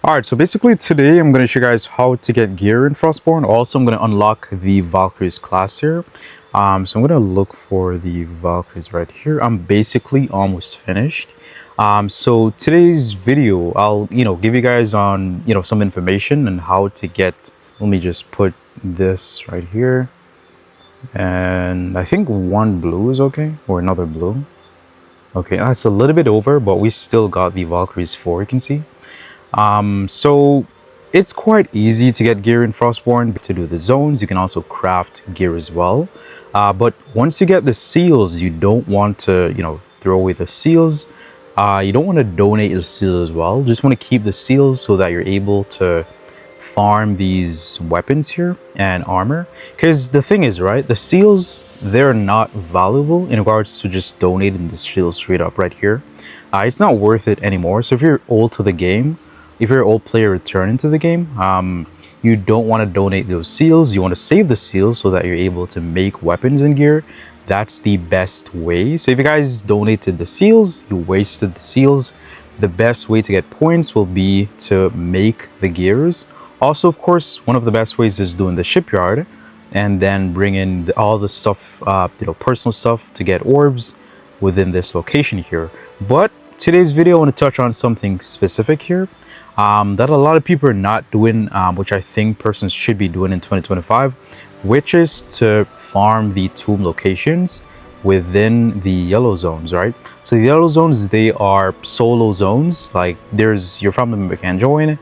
Alright, so basically today I'm going to show you guys how to get gear in Frostborn. Also, I'm going to unlock the Valkyries class here. So I'm going to look for the Valkyries right here. I'm basically almost finished. So today's video, I'll, give you guys on, some information on how to get, let me just put this right here. And I think one blue is okay, or another blue. Okay, that's a little bit over, but we still got the Valkyries 4, you can see. So it's quite easy to get gear in Frostborn. To do the zones, you can also craft gear as well. But once you get the seals, you don't want to, throw away the seals. You don't want to donate the seals as well. Just want to keep the seals so that you're able to farm these weapons here and armor. Because the thing is, right, the seals, they're not valuable in regards to just donating the seals straight up right here. It's not worth it anymore. So if you're old to the game, if you're an old player returning to the game, you don't want to donate those seals. You want to save the seals so that you're able to make weapons and gear. That's the best way. So if you guys donated the seals, you wasted the seals, the best way to get points will be to make the gears. Also, of course, one of the best ways is doing the shipyard and then bring in all the stuff, personal stuff to get orbs within this location here. But today's video, I want to touch on something specific here that a lot of people are not doing, which I think persons should be doing in 2025, which is to farm the tomb locations within the yellow zones, right? So the yellow zones, they are solo zones. Like your family member can join,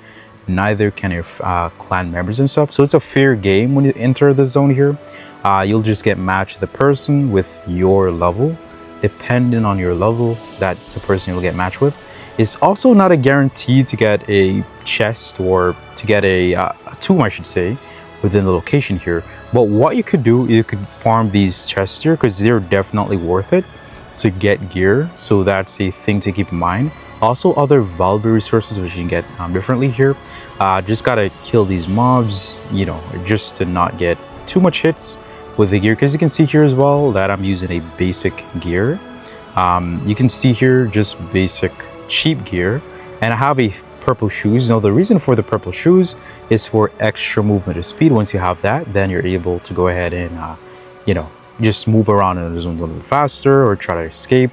neither can your clan members and stuff. So it's a fair game when you enter the zone here. You'll just get matched the person with your level. Depending on your level, that's the person you'll get matched with. It's also not a guarantee to get a chest or to get a tomb, I should say, within the location here. But what you could do, you could farm these chests here because they're definitely worth it to get gear. So that's a thing to keep in mind. Also, other valuable resources which you can get differently here. Just gotta kill these mobs, just to not get too much hits with the gear, because you can see here as well that I'm using a basic gear. You can see here just basic cheap gear, and I have a purple shoes. Now the reason for the purple shoes is for extra movement of speed. Once you have that, then you're able to go ahead and just move around in the zone a little bit faster or try to escape.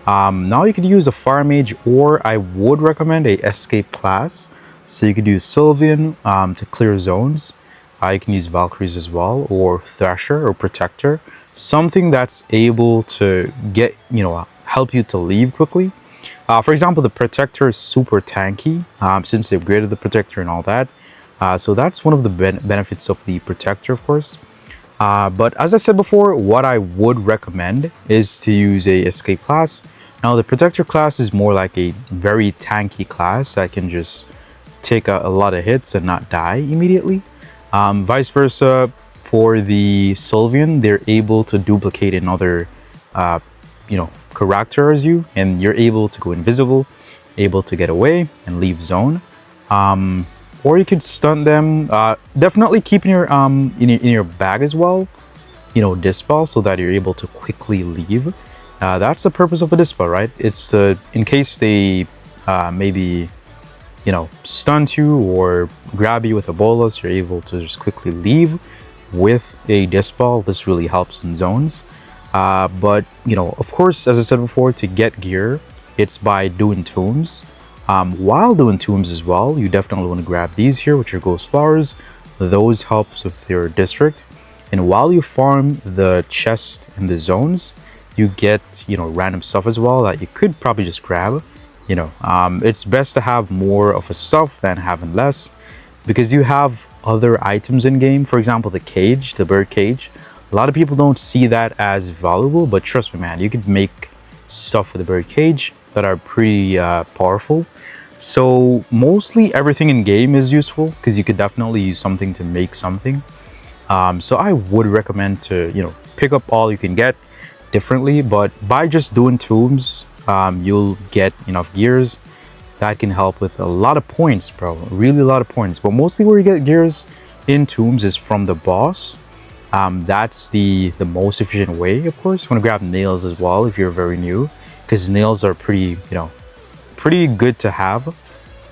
Now you could use a fire mage, or I would recommend a escape class. So you could use Sylvian to clear zones. You can use Valkyries as well, or Thrasher or Protector, something that's able to get, help you to leave quickly. For example, the Protector is super tanky since they upgraded the Protector and all that. So that's one of the benefits of the Protector, of course. But as I said before, what I would recommend is to use a escape class. Now the Protector class is more like a very tanky class that can just take a lot of hits and not die immediately. Vice versa, for the Sylvian, they're able to duplicate another, character as you, and you're able to go invisible, able to get away and leave zone. Or you could stun them. Definitely keep in your bag as well, dispel, so that you're able to quickly leave. That's the purpose of a dispel, right? It's in case they maybe stun you or grab you with a bolus, you're able to just quickly leave with a dispel. This really helps in zones. But of course, as I said before, to get gear, it's by doing tombs. While doing tombs as well, you definitely want to grab these here, which are ghost flowers. Those helps with your district. And while you farm the chest in the zones, you get random stuff as well that you could probably just grab. It's best to have more of a stuff than having less, because you have other items in game. For example, the cage, the bird cage. A lot of people don't see that as valuable, but trust me, man, you could make stuff with the bird cage that are pretty powerful. So mostly everything in game is useful, because you could definitely use something to make something. So I would recommend to pick up all you can get differently, but by just doing tombs, you'll get enough gears that can help with a lot of points, bro. Really a lot of points. But mostly where you get gears in tombs is from the boss. That's the most efficient way. Of course, you want to grab nails as well if you're very new, because nails are pretty pretty good to have.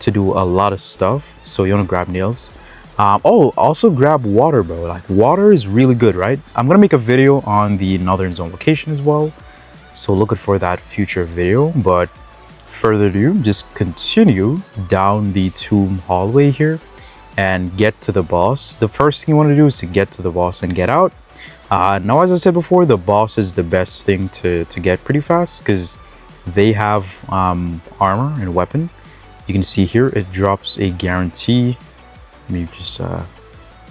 to do a lot of stuff. So you want to grab nails. Oh, also grab water, bro. Like, water is really good, right? I'm gonna make a video on the Northern Zone location as well, so look out for that future video. But further ado, just continue down the tomb hallway here and get to the boss. The first thing you want to do is to get to the boss and get out. Now, as I said before, the boss is the best thing to get pretty fast because they have armor and weapon. You can see here it drops a guarantee. Let me just I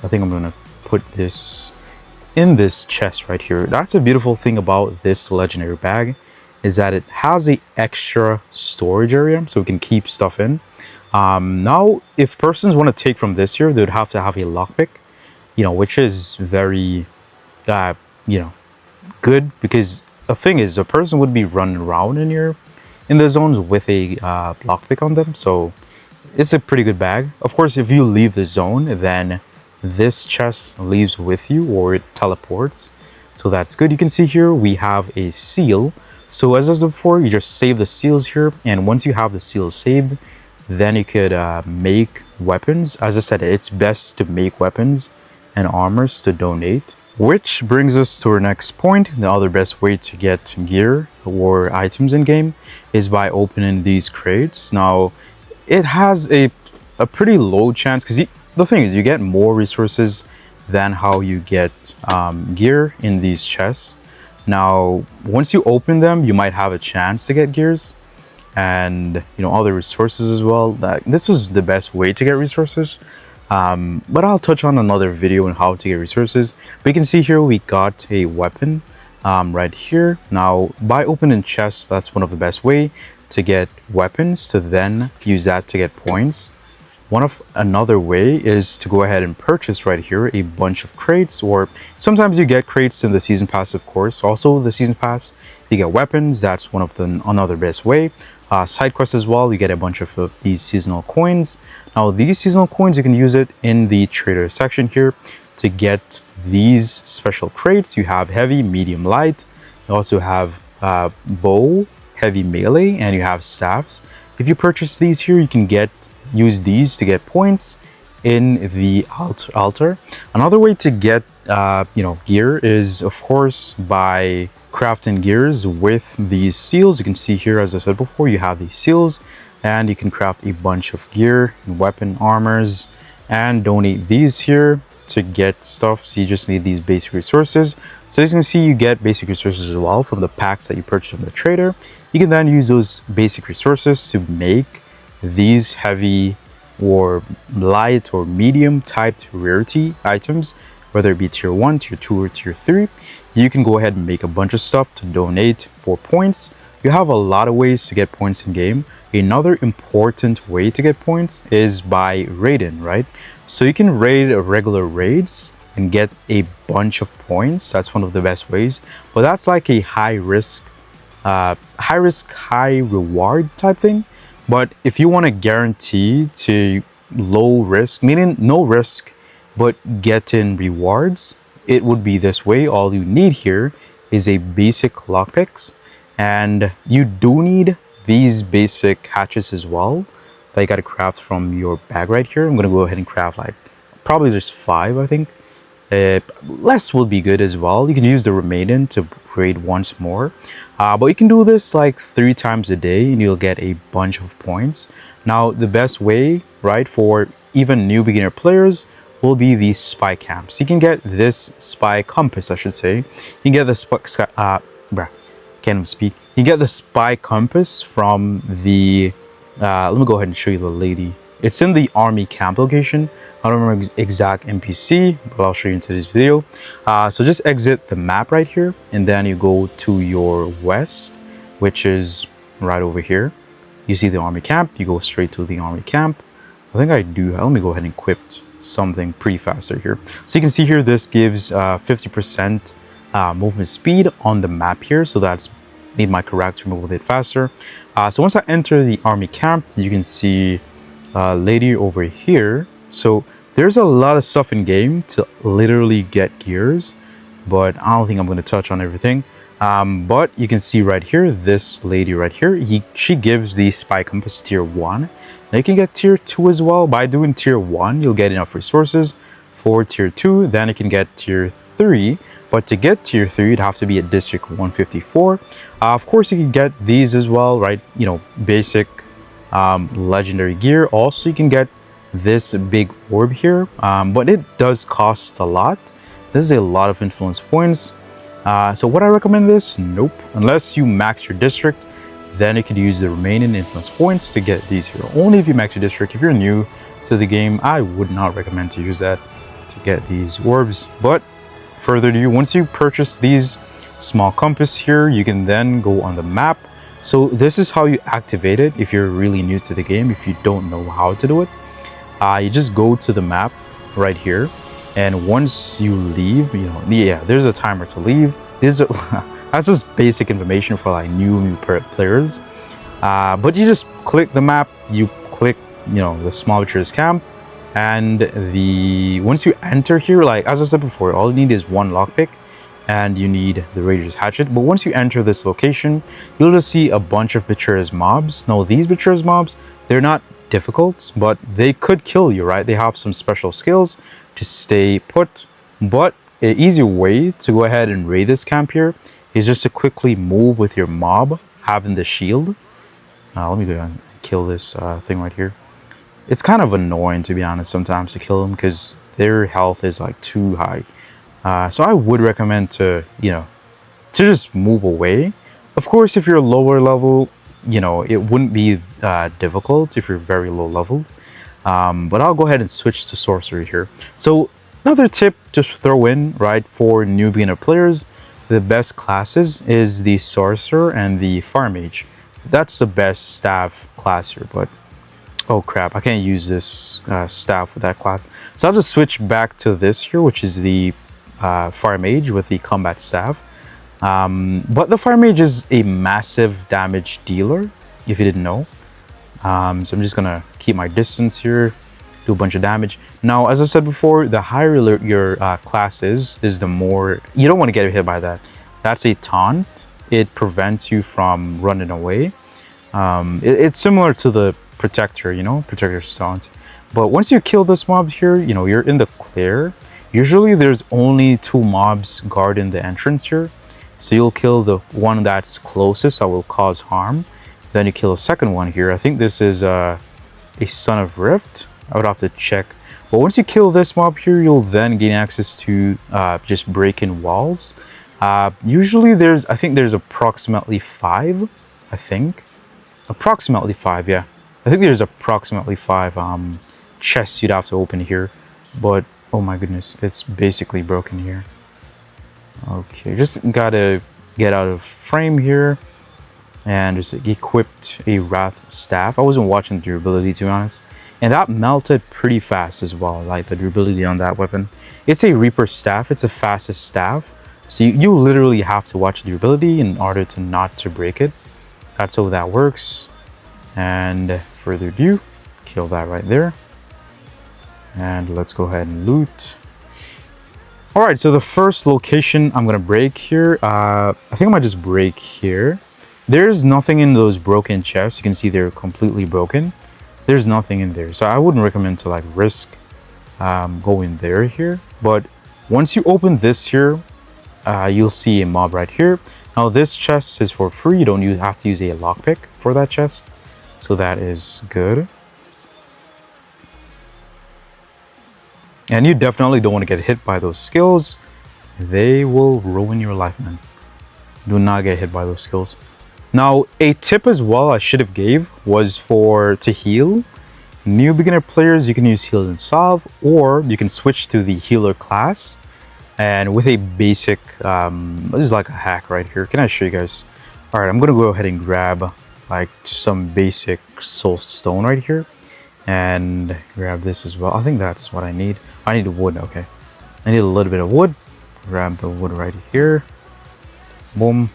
think I'm gonna put this in this chest right here. That's a beautiful thing about this legendary bag, is that it has a extra storage area so we can keep stuff in. Now, if persons want to take from this here, they would have to have a lockpick, you know, which is very you know, good, because the thing is, a person would be running around in the zones with a lockpick on them. So it's a pretty good bag. Of course, if you leave the zone, then this chest leaves with you, or it teleports, so that's good. You can see here we have a seal. So as I said before, you just save the seals here, and once you have the seals saved, then you could make weapons. As I said, it's best to make weapons and armors to donate. Which brings us to our next point. The other best way to get gear or items in game is by opening these crates. Now, it has a pretty low chance, because the thing is, you get more resources than how you get gear in these chests. Now, once you open them, you might have a chance to get gears and, you know, other resources as well. This is the best way to get resources. But I'll touch on another video on how to get resources. But you can see here we got a weapon right here. Now, by opening chests, that's one of the best way to get weapons, to then use that to get points. Another way is to go ahead and purchase right here a bunch of crates, or sometimes you get crates in the season pass, of course. Also, the season pass, you get weapons. That's another best way. Side quests as well, you get a bunch of these seasonal coins. Now, these seasonal coins, you can use it in the trader section here to get these special crates. You have heavy, medium, light. You also have bow, heavy melee, and you have staffs. If you purchase these here, you can use these to get points in the altar. Another way to get you know, gear is, of course, by crafting gears with these seals. You can see here, as I said before, you have these seals, and you can craft a bunch of gear and weapon armors and donate these here to get stuff. So you just need these basic resources. So as you can see, you get basic resources as well from the packs that you purchase from the trader. You can then use those basic resources to make these heavy or light or medium typed rarity items, whether it be tier 1, tier 2, or tier 3. You can go ahead and make a bunch of stuff to donate for points. You have a lot of ways to get points in game. Another important way to get points is by raiding, right? So you can raid regular raids and get a bunch of points. That's one of the best ways, but that's like a high risk, high reward type thing. But if you want to guarantee to low risk, meaning no risk, but getting rewards, it would be this way. All you need here is a basic lockpicks, and you do need these basic hatchets as well that you got to craft from your bag right here. I'm going to go ahead and craft like probably just 5, I think. Less will be good as well. You can use the remaining to raid once more. But you can do this like 3 times a day and you'll get a bunch of points. Now, the best way, right, for even new beginner players will be these spy camps. You can get this spy compass, I should say. You can get the can't even speak. You get the spy compass from the let me go ahead and show you the lady. It's in the army camp location. I don't remember exact NPC, but I'll show you in today's video. So just exit the map right here, and then you go to your west, which is right over here. You see the army camp, you go straight to the army camp. I think I do. Let me go ahead and equip something pretty faster here. So you can see here, this gives 50% movement speed on the map here. So that's made my character move a bit faster. So once I enter the army camp, you can see lady over here. So there's a lot of stuff in game to literally get gears, but I don't think I'm going to touch on everything. But you can see right here, this lady right here, she gives the spy compass tier 1. Now you can get tier 2 as well. By doing tier 1, you'll get enough resources for tier 2. Then you can get tier 3. But to get tier 3, you'd have to be at district 154. Of course, you can get these as well, right? You know, basic legendary gear. Also, you can get this big orb here, but it does cost a lot. This is a lot of influence points. So would I recommend this? Nope. Unless you max your district, then you could use the remaining influence points to get these here. Only if you max your district. If you're new to the game, I would not recommend to use that to get these orbs. But further ado, once you purchase these small compass here, you can then go on the map. So this is how you activate it if you're really new to the game, if you don't know how to do it. You just go to the map right here. And once you leave, you know, yeah, there's a timer to leave. That's just basic information for like new players. But you just click the map, you click, you know, the small betrayers camp, and once you enter here, like as I said before, all you need is one lockpick, and you need the Raider's hatchet. But once you enter this location, you'll just see a bunch of betrayers mobs. Now these betrayers mobs, they're not difficult, but they could kill you, right? They have some special skills to stay put. But an easy way to go ahead and raid this camp here is just to quickly move with your mob having the shield. Let me go and kill this thing right here. It's kind of annoying, to be honest, sometimes to kill them because their health is like too high. So I would recommend to, you know, to just move away. Of course, if you're lower level, you know, it wouldn't be difficult if you're very low level. But I'll go ahead and switch to sorcery here. So another tip to throw in, right, for new beginner players, the best classes is the sorcerer and the fire mage. That's the best staff class here, but oh crap, I can't use this staff with that class. So I'll just switch back to this here, which is the fire mage with the combat staff. But the fire mage is a massive damage dealer, if you didn't know. So I'm just gonna keep my distance here, do a bunch of damage. Now, as I said before, the higher your class is the more you don't want to get hit by that. That's a taunt. It prevents you from running away. It's similar to the protector, you know, protector's taunt. But once you kill this mob here, you know, you're in the clear. Usually there's only 2 mobs guarding the entrance here. So you'll kill the one that's closest that will cause harm. Then you kill a second one here. I think this is a Son of Rift. I would have to check. But once you kill this mob here, you'll then gain access to just breaking walls. Usually I think there's approximately 5. I think. Approximately 5, yeah. I think there's approximately 5 chests you'd have to open here. But, oh my goodness, it's basically broken here. Okay, just gotta get out of frame here. And just equipped a Wrath Staff. I wasn't watching the durability, to be honest. And that melted pretty fast as well, like the durability on that weapon. It's a Reaper Staff. It's the fastest staff. So you literally have to watch the durability in order to not to break it. That's how that works. And further ado, kill that right there. And let's go ahead and loot. Alright, so the first location I'm going to break here. I think I might just break here. There's nothing in those broken chests. You can see they're completely broken. There's nothing in there. So I wouldn't recommend to like risk going there here. But once you open this here, you'll see a mob right here. Now this chest is for free. You don't have to use a lockpick for that chest. So that is good. And you definitely don't want to get hit by those skills. They will ruin your life, man. Do not get hit by those skills. Now, a tip as well I should have gave was to heal. New beginner players, you can use heal and salve, or you can switch to the healer class. And with a basic, this is like a hack right here. Can I show you guys? All right, I'm gonna go ahead and grab like some basic soul stone right here. And grab this as well. I think that's what I need. I need wood, okay. I need a little bit of wood. Grab the wood right here. Boom.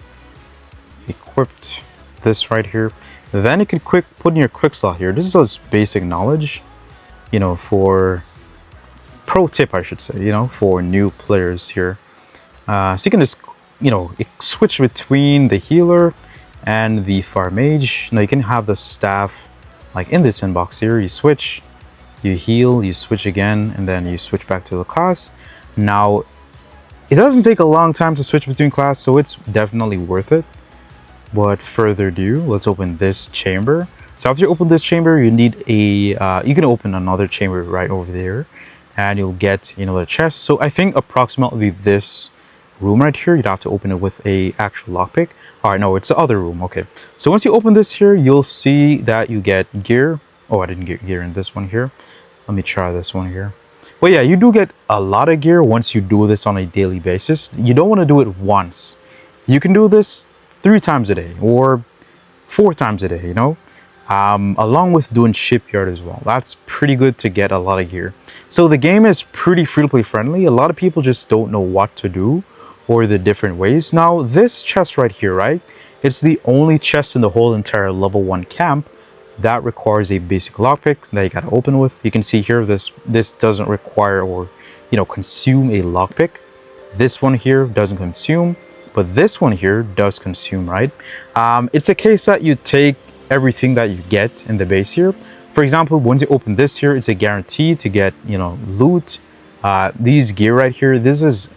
Equipped this right here. Then you can put in your quick slot here. This is just basic knowledge, you know, for pro tip, I should say, you know, for new players here. So you can just switch between the healer and the fire mage. Now you can have the staff like in this inbox here. You switch, you heal, you switch again, and then you switch back to the class. Now it doesn't take a long time to switch between class, so it's definitely worth it. But further ado, let's open this chamber. So after you open this chamber, you need you can open another chamber right over there, and you'll get the chest. So I think approximately this room right here, you'd have to open it with a actual lockpick. All right, no, it's the other room. Okay, so once you open this here, you'll see that you get gear. Oh, I didn't get gear in this one here. Let me try this one here. But yeah, you do get a lot of gear once you do this on a daily basis. You don't want to do it once. You can do this 3 times a day or 4 times a day, along with doing shipyard as well. That's pretty good to get a lot of gear. So the game is pretty free-to-play friendly. A lot of people just don't know what to do or the different ways. Now this chest right here, right? It's the only chest in the whole entire level 1 camp that requires a basic lockpick that you gotta open with. You can see here this doesn't require or consume a lockpick. This one here doesn't consume, but this one here does consume, right? It's a case that you take everything that you get in the base here. For example, once you open this here, it's a guarantee to get loot. These gear right here, this is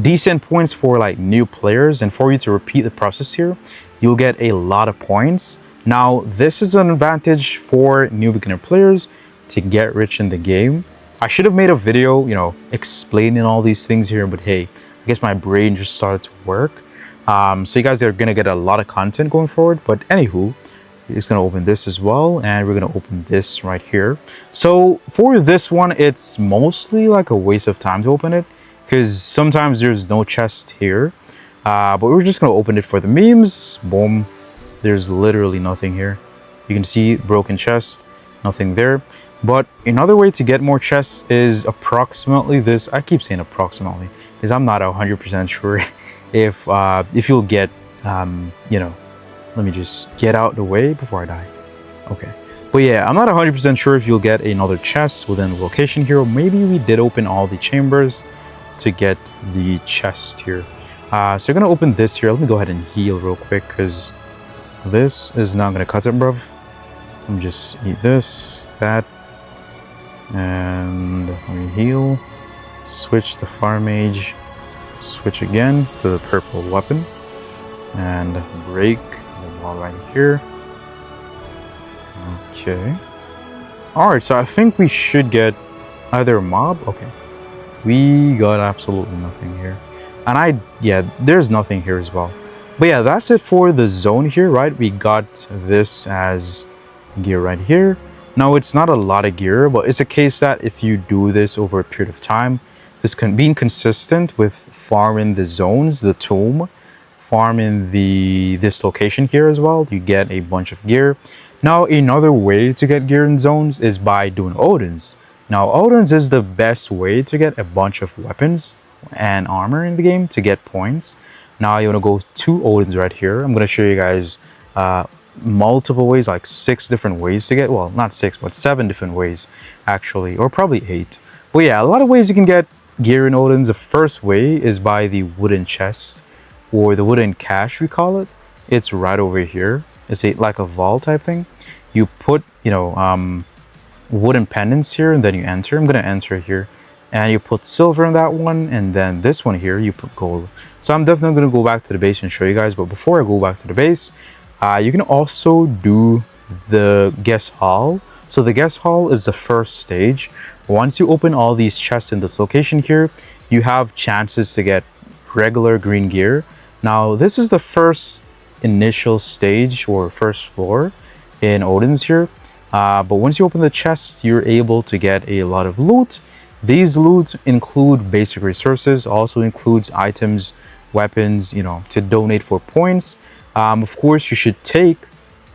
decent points for like new players, and for you to repeat the process here, you'll get a lot of points. Now this is an advantage for new beginner players to get rich in the game. I should have made a video explaining all these things here, but hey, I guess my brain just started to work. So you guys are gonna get a lot of content going forward. But anywho, we're just gonna open this as well, and we're gonna open this right here. So for this one, it's mostly like a waste of time to open it because sometimes there's no chest here. But we're just gonna open it for the memes. Boom. There's literally nothing here. You can see broken chest, nothing there. But another way to get more chests is approximately this. I keep saying approximately because I'm not 100% sure if you'll get let me just get out the way before I die. Okay, but yeah, I'm not 100% sure if you'll get another chest within the location here. Maybe we did open all the chambers to get the chest here. So you're gonna open this here. Let me go ahead and heal real quick because this is not gonna cut it, bruv. Let me just eat this, that, and let me heal. Switch to fire mage. Switch again to the purple weapon, and break the wall right here. Okay. All right, so I think we should get either a mob. Okay, we got absolutely nothing here, and there's nothing here as well. But yeah, that's it for the zone here, right? We got this as gear right here. Now it's not a lot of gear, but it's a case that if you do this over a period of time, being consistent with farming the zones, the tomb, farming this location here as well, you get a bunch of gear. Now another way to get gear in zones is by doing Odins. Now Odins is the best way to get a bunch of weapons and armor in the game to get points. Now you want to go to Odins right here. I'm going to show you guys multiple ways, like 6 different ways to get, well, not 6, but 7 different ways actually, or probably 8. But yeah, a lot of ways you can get gear in Odins. The first way is by the wooden chest, or the wooden cache we call it. It's right over here. It's like a vault type thing. You put wooden pendants here, and then you enter. I'm going to enter here, and you put silver in that one, and then this one here you put gold. So I'm definitely going to go back to the base and show you guys, but before I go back to the base, you can also do the guest hall. So the guest hall is the first stage. Once you open all these chests in this location here, you have chances to get regular green gear. Now this is the first initial stage or first floor in Odin's here, but once you open the chest, you're able to get a lot of loot. These loots include basic resources, also includes items, weapons, to donate for points. Of course, you should take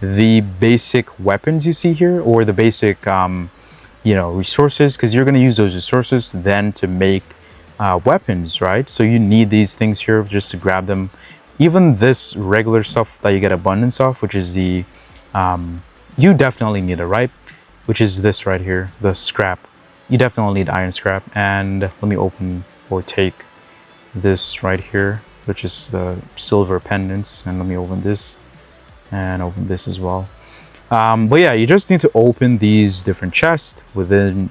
the basic weapons you see here, or the basic resources, because you're going to use those resources then to make weapons, right? So you need these things here just to grab them. Even this regular stuff that you get abundance of, which is the you definitely need it, right? Which is this right here, the scrap. You definitely need iron scrap. And let me open or take this right here. which is the silver pendants. And let me open this and open this as well. But yeah, you just need to open these different chests within,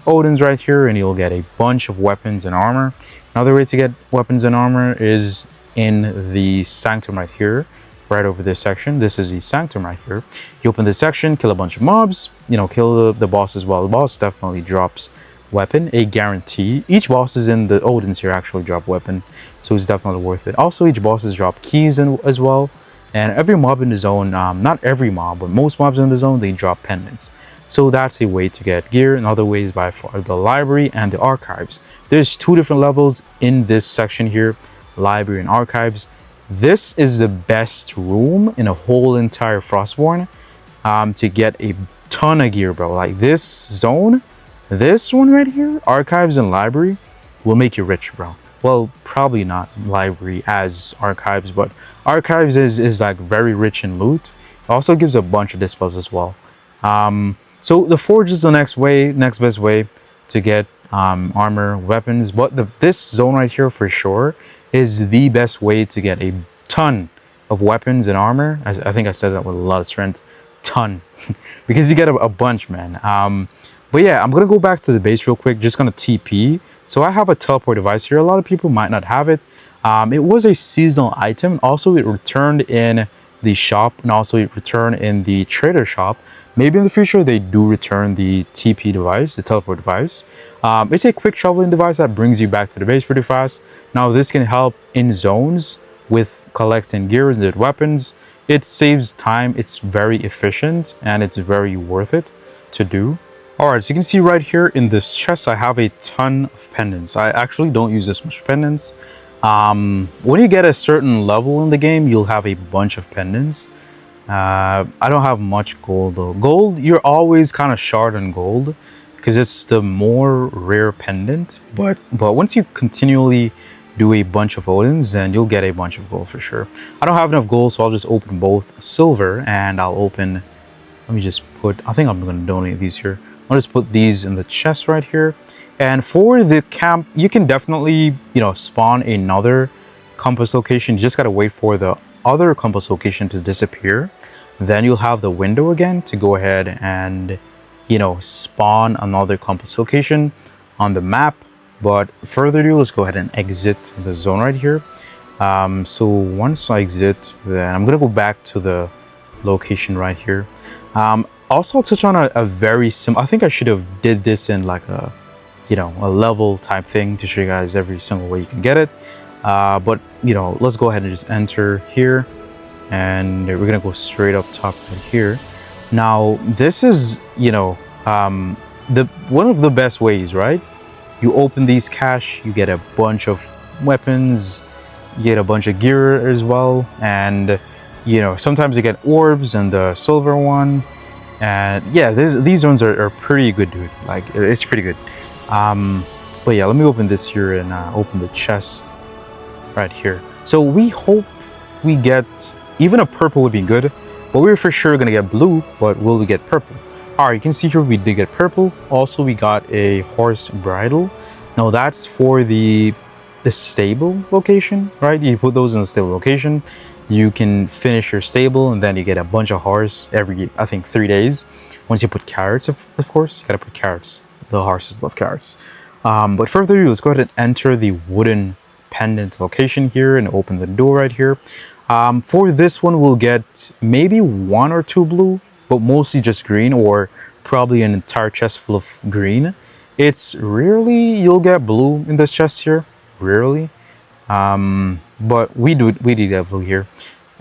Odin's right here, and you'll get a bunch of weapons and armor. Another way to get weapons and armor is in the sanctum right here, right over this section. This is the sanctum right here. You open this section, kill a bunch of mobs, kill the boss as well. The boss definitely drops weapon, a guarantee. Each boss is in the Odin's here actually drop weapon, so it's definitely worth it. Also, each boss is drop keys as well. And every mob in the zone, not every mob, but most mobs in the zone, they drop pendants. So that's a way to get gear. Another way is by far the library and the archives. There's 2 different levels in this section here, library and archives. This is the best room in a whole entire Frostborn to get a ton of gear, bro. Like this zone, this one right here, archives and library, will make you rich, bro. Well, probably not library as archives, but archives is like very rich in loot. It also gives a bunch of dispels as well. So the forge is the next best way to get armor, weapons. But this zone right here for sure is the best way to get a ton of weapons and armor. I think I said that with a lot of strength, ton, because you get a bunch, man. But yeah, I'm gonna go back to the base real quick. Just gonna TP. So I have a teleport device here. A lot of people might not have it. It was a seasonal item. Also, it returned in the shop, and also it returned in the trader shop. Maybe in the future they do return the TP device, the teleport device. It's a quick traveling device that brings you back to the base pretty fast. Now this can help in zones with collecting gears and weapons. It saves time, it's very efficient, and it's very worth it to do. Alright, so you can see right here in this chest I have a ton of pendants. I actually don't use this much pendants. When you get a certain level in the game, you'll have a bunch of pendants. I don't have much gold though. Gold, you're always kind of short on gold because it's the more rare pendant. But once you continually do a bunch of Odins, then you'll get a bunch of gold for sure. I don't have enough gold, so I'll just open both silver and I'll open. Let me just put. I think I'm going to donate these here. I'll just put these in the chest right here. And for the camp, you can definitely spawn another compass location. You just gotta wait for the other compass location to disappear. Then you'll have the window again to go ahead and spawn another compass location on the map. But further ado, let's go ahead and exit the zone right here. So once I exit, then I'm gonna go back to the location right here. Also, I'll touch on a very simple. I think I should have did this in like a level type thing to show you guys every single way you can get it. But let's go ahead and just enter here, and we're gonna go straight up top right here. Now this is one of the best ways, right? You open these cache, you get a bunch of weapons, you get a bunch of gear as well, and sometimes you get orbs and the silver one, and yeah, these ones are pretty good, dude. Like it's pretty good. But yeah, let me open this here and open the chest right here. So we hope we get, even a purple would be good, but we're for sure gonna get blue. But will we get purple? All right, you can see here we did get purple. Also, we got a horse bridle. Now that's for the stable location, right? You put those in the stable location, you can finish your stable, and then you get a bunch of horse every, I think, 3 days. Once you put carrots, of course, you gotta put carrots. The horses love carrots. But further ado, let's go ahead and enter the wooden pendant location here and open the door right here. For this one, we'll get maybe 1 or 2 blue, but mostly just green, or probably an entire chest full of green. It's rarely you'll get blue in this chest here, rarely. But we did get blue here.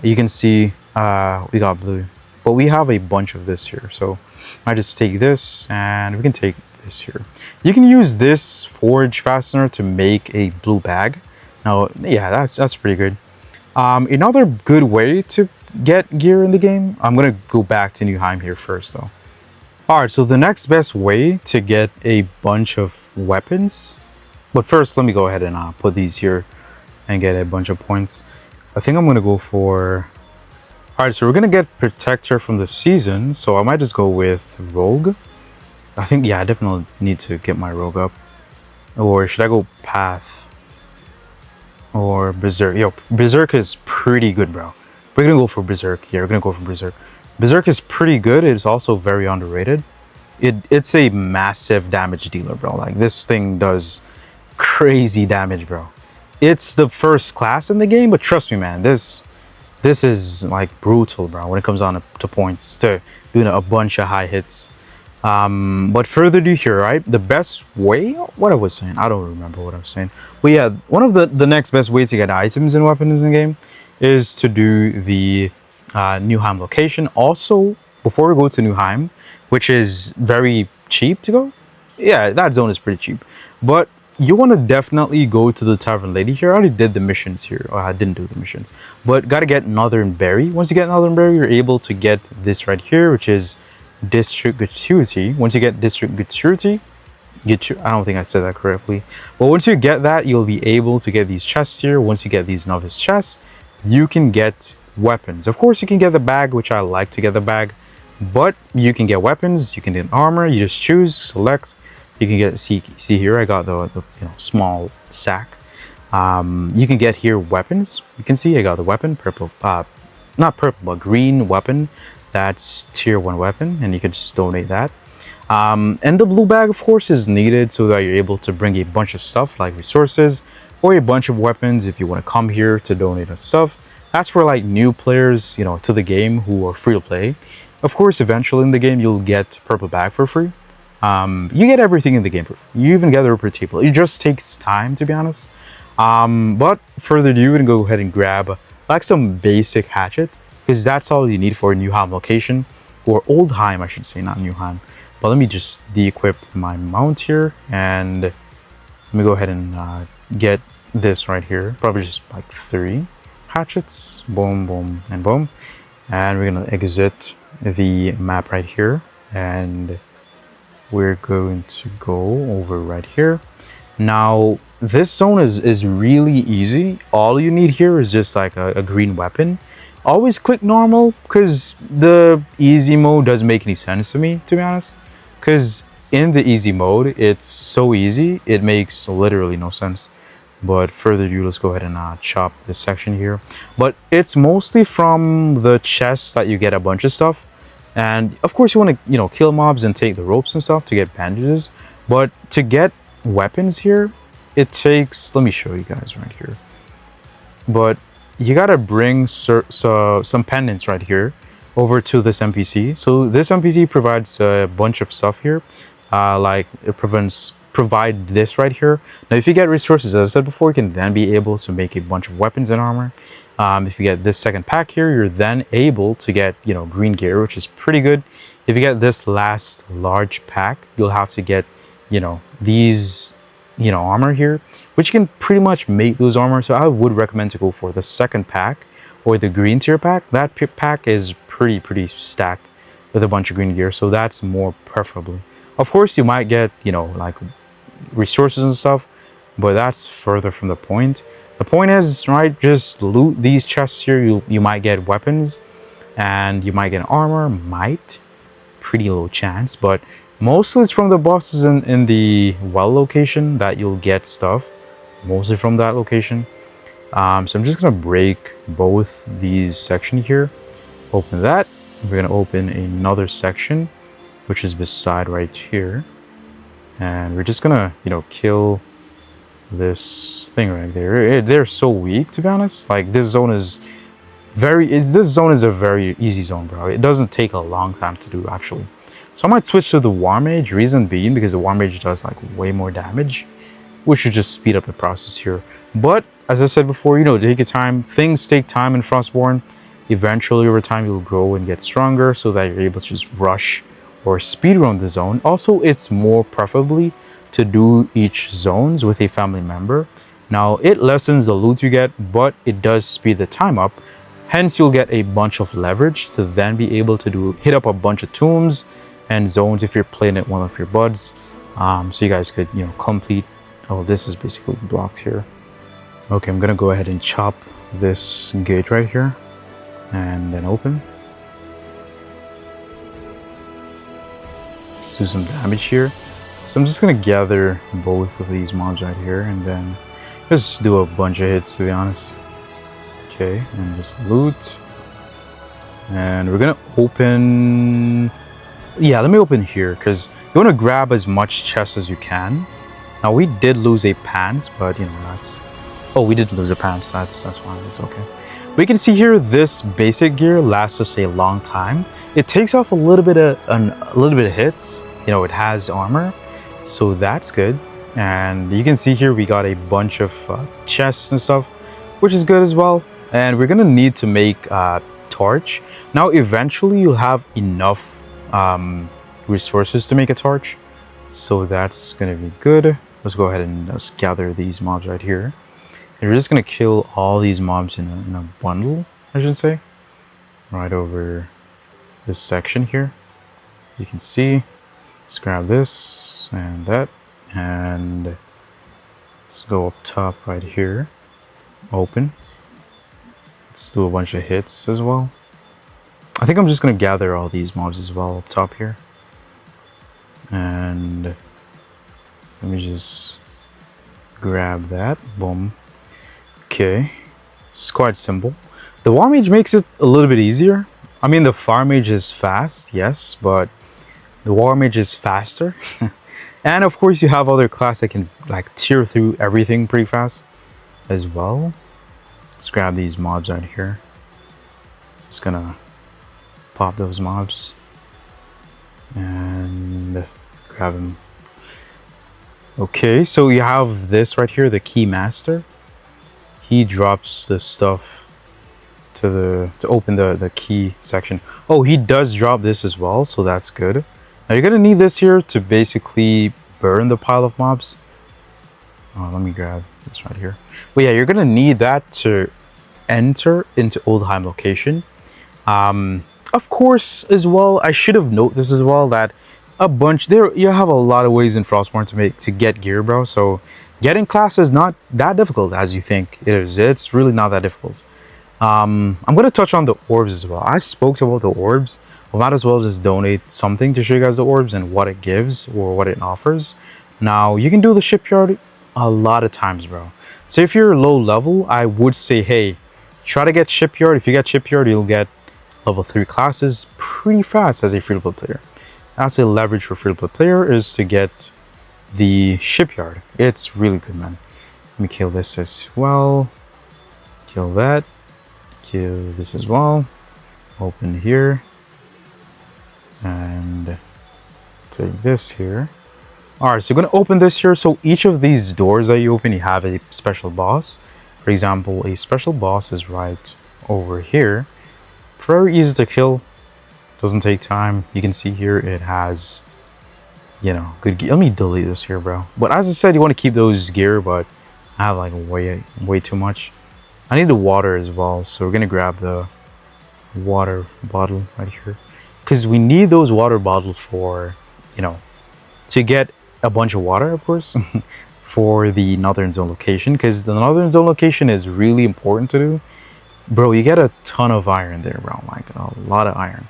You can see we got blue, but we have a bunch of this here. So I just take this, and we can take this here. You can use this forge fastener to make a blue bag. Now, yeah, that's pretty good. Another good way to get gear in the game, I'm gonna go back to Newheim here first though. All right, so the next best way to get a bunch of weapons, but first let me go ahead and put these here and get a bunch of points. I think I'm gonna go for, all right, so we're gonna get protector from the season, so I might just go with rogue. I think, yeah, I definitely need to get my rogue up. Or should I go path? or Berserk. Yo, Berserk is pretty good, bro. We're gonna go for Berserk. Yeah, we're gonna go for Berserk. Berserk is pretty good. It's also very underrated. It's a massive damage dealer, bro. Like, this thing does crazy damage, bro. It's the first class in the game, but trust me, man, this is like brutal, bro, when it comes on to points, to doing a bunch of high hits. But further to here, right? The best way, what I was saying, I don't remember what I was saying. But yeah, one of the next best ways to get items and weapons in the game is to do the Newheim location. Also, before we go to Newheim, which is very cheap to go, yeah, that zone is pretty cheap. But you want to definitely go to the Tavern Lady here. I already did the missions here. Oh, I didn't do the missions, but gotta get Northern Berry. Once you get Northern Berry, you're able to get this right here, which is District Gratuity. Once you get District Gratuity, I don't think I said that correctly, but once you get that, you'll be able to get these chests here. Once you get these novice chests, you can get weapons. Of course, you can get the bag, which I like to get the bag, but you can get weapons, you can get armor. You just choose, select. You can get, see here, I got the small sack. You can get here weapons. You can see I got the weapon, purple, not purple, but green weapon. That's tier 1 weapon, and you can just donate that. And the blue bag, of course, is needed so that you're able to bring a bunch of stuff like resources or a bunch of weapons if you want to come here to donate and stuff. That's for like new players, to the game who are free to play. Of course, eventually in the game, you'll get purple bag for free. You get everything in the game for free. You even get the repair table. It just takes time, to be honest. But further ado, you can go ahead and grab like some basic hatchet, because that's all you need for a Newheim location, or Oldheim, I should say, not Newheim. But let me just de-equip my mount here, and let me go ahead and get this right here. Probably just like 3 hatchets. Boom, boom, and boom. And we're gonna exit the map right here, and we're going to go over right here. Now, this zone is really easy. All you need here is just like a green weapon. Always click normal, because the easy mode doesn't make any sense to me, to be honest. Because in the easy mode, it's so easy, it makes literally no sense. But further ado, let's go ahead and chop this section here. But it's mostly from the chests that you get a bunch of stuff. And of course, you want to, kill mobs and take the ropes and stuff to get bandages. But to get weapons here, it takes, let me show you guys right here. But you gotta bring some pendants right here over to this NPC. So this NPC provides a bunch of stuff here. Like it provide this right here. Now, if you get resources, as I said before, you can then be able to make a bunch of weapons and armor. If you get this second pack here, you're then able to get, green gear, which is pretty good. If you get this last large pack, you'll have to get, these, armor here, which you can pretty much make those armor. So I would recommend to go for the second pack or the green tier pack. That pack is pretty stacked with a bunch of green gear. So that's more preferably. Of course, you might get, like resources and stuff, but that's further from the point. The point is, right, just loot these chests here. You might get weapons and you might get armor. Pretty low chance, but mostly it's from the bosses in the well location that you'll get stuff. Mostly from that location. So I'm just gonna break both these sections here. Open that. We're gonna open another section, which is beside right here, and we're just gonna kill this thing right there. They're so weak, to be honest. Like, this zone is a very easy zone, bro. It doesn't take a long time to do, actually. So I might switch to the War Mage, reason being because the War Mage does like way more damage, which should just speed up the process here. But as I said before, take your time. Things take time in Frostborn. Eventually, over time, you'll grow and get stronger so that you're able to just rush or speedrun the zone. Also, it's more preferably to do each zones with a family member. Now, it lessens the loot you get, but it does speed the time up. Hence, you'll get a bunch of leverage to then be able to hit up a bunch of tombs and zones if you're playing it one of your buds. So you guys could, complete. Oh, this is basically blocked here. Okay, I'm gonna go ahead and chop this gate right here and then open. Let's do some damage here. So I'm just gonna gather both of these mobs right here, and then Just do a bunch of hits, to be honest. Okay, and just loot. And we're gonna open... Yeah, let me open here, because you want to grab as much chest as you can. Now, we did lose a pants, but, you know, that's... Oh, we did lose a pants. That's fine. That's okay. We can see here this basic gear lasts us a long time. It takes off a little bit of hits. You know, it has armor, so that's good. And you can see here we got a bunch of chests and stuff, which is good as well. And we're gonna need to make torch. Now, eventually, you'll have enough resources to make a torch, so that's gonna be good. Let's go ahead and let's gather these mobs right here. And we're just gonna kill all these mobs in a bundle, I should say, right over this section here. You can see. Let's grab this and that, and let's go up top right here. Open. Let's do a bunch of hits as well. I think I'm just gonna gather all these mobs as well up top here. And let me just grab that. Boom. Okay. It's quite simple. The War Mage makes it a little bit easier. I mean, the Fire Mage is fast, yes, but the War Mage is faster. And of course, you have other class that can like tear through everything pretty fast as well. Let's grab these mobs right here. Just gonna pop those mobs and grab them. Okay, so you have this right here, the Key Master. He drops the stuff to open the key section. Oh, he does drop this as well, so that's good. Now you're gonna need this here to basically burn the pile of mobs. Oh, let me grab this right here. But yeah, you're gonna need that to enter into Oldheim location. Of course, as well, I should have noted this as well, that you have a lot of ways in Frostborn to get gear, bro. So getting class is not that difficult as you think it is. It's really not that difficult. I'm going to touch on the orbs as well. I spoke about the orbs. We might as well just donate something to show you guys the orbs and what it gives or what it offers. Now, you can do the shipyard a lot of times, bro. So if you're low level, I would say, hey, try to get shipyard. If you get shipyard, you'll get level 3 classes pretty fast as a free-to-play player. That's a leverage for free-to-play player, is to get the shipyard. It's really good, man. Let me kill this as well. Kill that. Kill this as well. Open here. And take this here. Alright, so you're going to open this here. So each of these doors that you open, you have a special boss. For example, a special boss is right over here. Very easy to kill. Doesn't take time. You can see here it has, you know, good gear. Let me delete this here, bro. But as I said, you want to keep those gear, but I have like way too much. I need the water as well, so we're gonna grab the water bottle right here, because we need those water bottles for, you know, to get a bunch of water, of course, for the Northern Zone location, because the Northern Zone location is really important to do. Bro, you get a ton of iron there, bro. Like a lot of iron.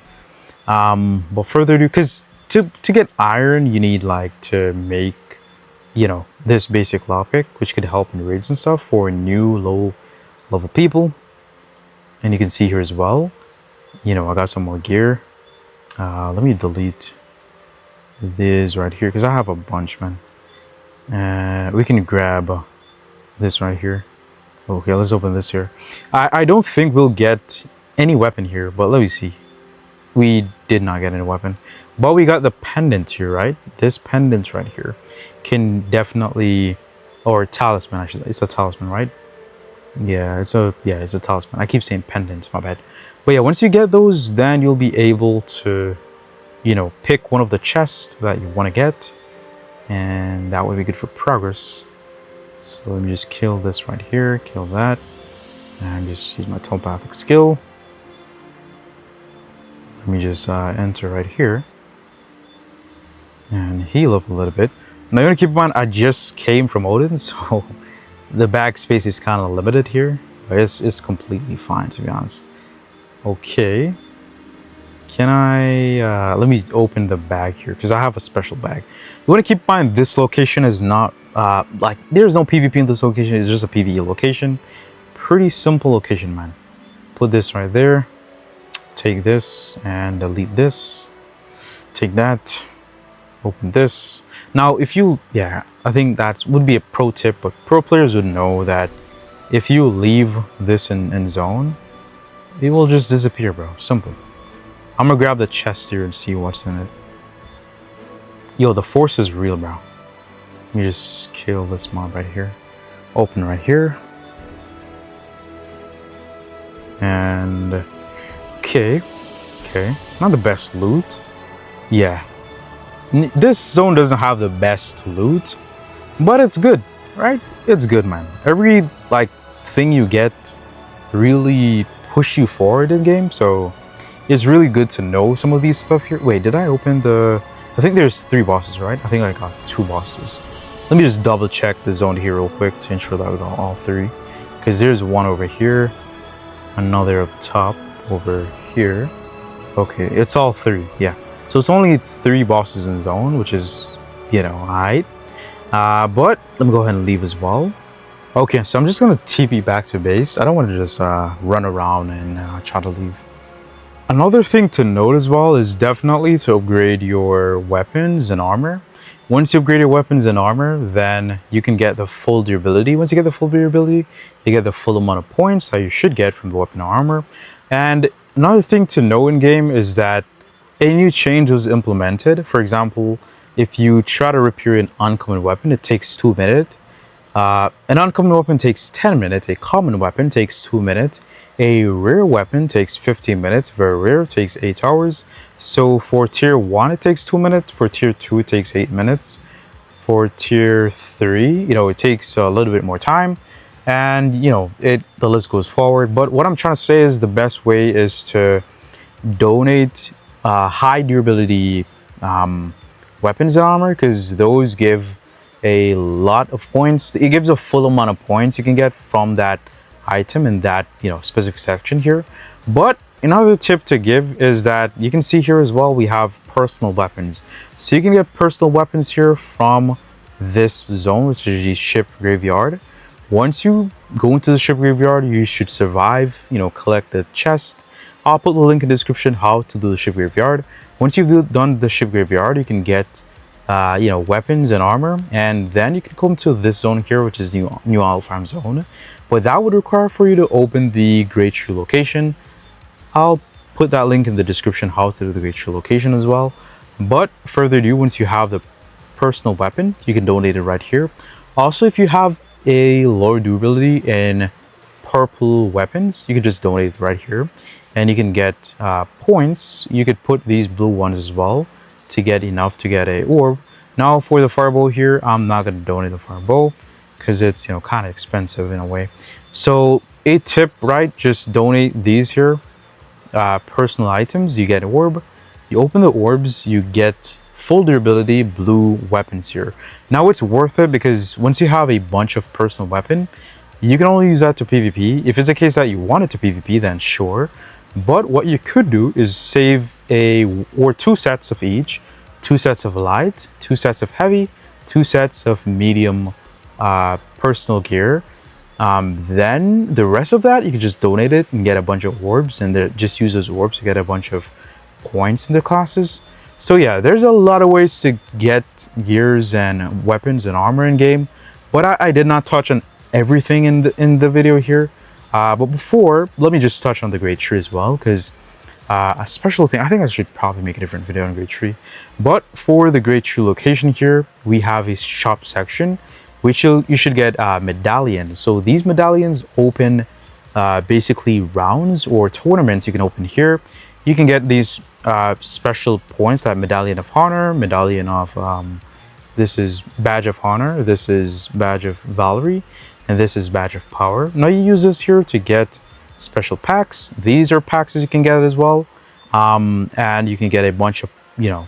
But further ado, because to get iron, you need like to make, you know, this basic lockpick, which could help in raids and stuff for new low level people. And you can see here as well, you know, I got some more gear. Let me delete this right here because I have a bunch, man. We can grab this right here. Okay, let's open this here. I don't think we'll get any weapon here, but let me see. We did not get any weapon, but we got the pendant here, right? This pendant right here can definitely, or talisman, I should say. It's a talisman, right? Yeah, it's a talisman. I keep saying pendant, my bad. But yeah, once you get those, then you'll be able to, you know, pick one of the chests that you want to get, and that would be good for progress. So let me just kill this right here, kill that, and just use my telepathic skill. Let me just enter right here and heal up a little bit. Now you want to keep in mind, I just came from Odin, so the bag space is kind of limited here, but it's completely fine, to be honest. Okay, can I let me open the bag here because I have a special bag. You want to keep in mind this location is not like there's no PvP in this location. It's just a PvE location. Pretty simple location, man. Put this right there. Take this and delete this. Take that. Open this. Now, if you, yeah, I think that would be a pro tip, but pro players would know that if you leave this in zone, it will just disappear, bro. Simple. I'm gonna grab the chest here and see what's in it. Yo, the force is real, bro. Let me just kill this mob right here. Open right here. And okay, not the best loot. Yeah, this zone doesn't have the best loot, but it's good, right? It's good, man. Every like thing you get really push you forward in game, so it's really good to know some of these stuff here. Wait, did I open the? I think there's 3 bosses, right? I think I got 2 bosses. Let me just double check the zone here real quick to ensure that we got all 3, because there's one over here, another up top over here. Okay, it's all 3, yeah. So it's only 3 bosses in zone, which is, you know, alright. But let me go ahead and leave as well. Okay, so I'm just gonna TP back to base. I don't want to just run around and try to leave. Another thing to note as well is definitely to upgrade your weapons and armor. Once you upgrade your weapons and armor, then you can get the full durability. Once you get the full durability, you get the full amount of points that you should get from the weapon and armor. And another thing to know in game is that a new change was implemented. For example, if you try to repair an uncommon weapon, it takes 2 minutes. An uncommon weapon takes 10 minutes. A common weapon takes 2 minutes. A rare weapon takes 15 minutes. Very rare takes 8 hours. So for tier 1, it takes 2 minutes. For tier 2, it takes 8 minutes. For tier 3, you know, it takes a little bit more time. And, you know, the list goes forward. But what I'm trying to say is the best way is to donate high durability weapons and armor, because those give a lot of points. It gives a full amount of points you can get from that item in that, you know, specific section here. But another tip to give is that you can see here as well, we have personal weapons. So you can get personal weapons here from this zone, which is the ship graveyard. Once you go into the ship graveyard, you should survive, you know, collect the chest. I'll put the link in the description how to do the ship graveyard. Once you've done the ship graveyard, you can get you know, weapons and armor, and then you can come to this zone here, which is the new Isle Farm zone. But that would require for you to open the Great Tree location. I'll put that link in the description how to do the Great Tree location as well. But further ado, once you have the personal weapon, you can donate it right here. Also, if you have a lower durability in purple weapons, you can just donate it right here, and you can get points. You could put these blue ones as well to get enough to get a orb. Now for the fireball here, I'm not going to donate the fireball because it's, you know, kind of expensive in a way. So a tip, right, just donate these here personal items. You get an orb, you open the orbs, you get full durability blue weapons here. Now it's worth it because once you have a bunch of personal weapon, you can only use that to PvP. If it's a case that you want it to PvP, then sure. But what you could do is save 2 sets of each, 2 sets of light, 2 sets of heavy, 2 sets of medium personal gear. Then the rest of that, you can just donate it and get a bunch of orbs, and just use those orbs to get a bunch of points in the classes. So yeah, there's a lot of ways to get gears and weapons and armor in game, but I did not touch on everything in the video here. But before, let me just touch on the Great Tree as well, because a special thing, I think I should probably make a different video on Great Tree. But for the Great Tree location here, we have a shop section, which you should get medallions. So these medallions open basically rounds or tournaments you can open here. You can get these special points, that Medallion of Honor, Medallion of, this is Badge of Honor, this is Badge of Valkyrie, and this is Badge of Power. Now you use this here to get special packs. These are packs as you can get as well, and you can get a bunch of, you know,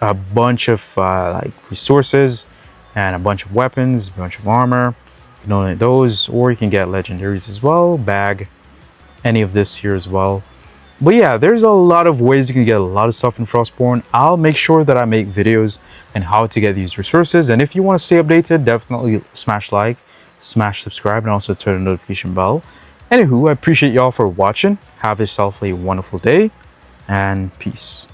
a bunch of like resources and a bunch of weapons, a bunch of armor. You can donate those, or you can get legendaries as well, bag any of this here as well. But yeah, there's a lot of ways you can get a lot of stuff in Frostborn. I'll make sure that I make videos on how to get these resources. And if you want to stay updated, definitely smash like, smash subscribe, and also turn the notification bell. Anywho, I appreciate y'all for watching. Have yourself a wonderful day, and peace.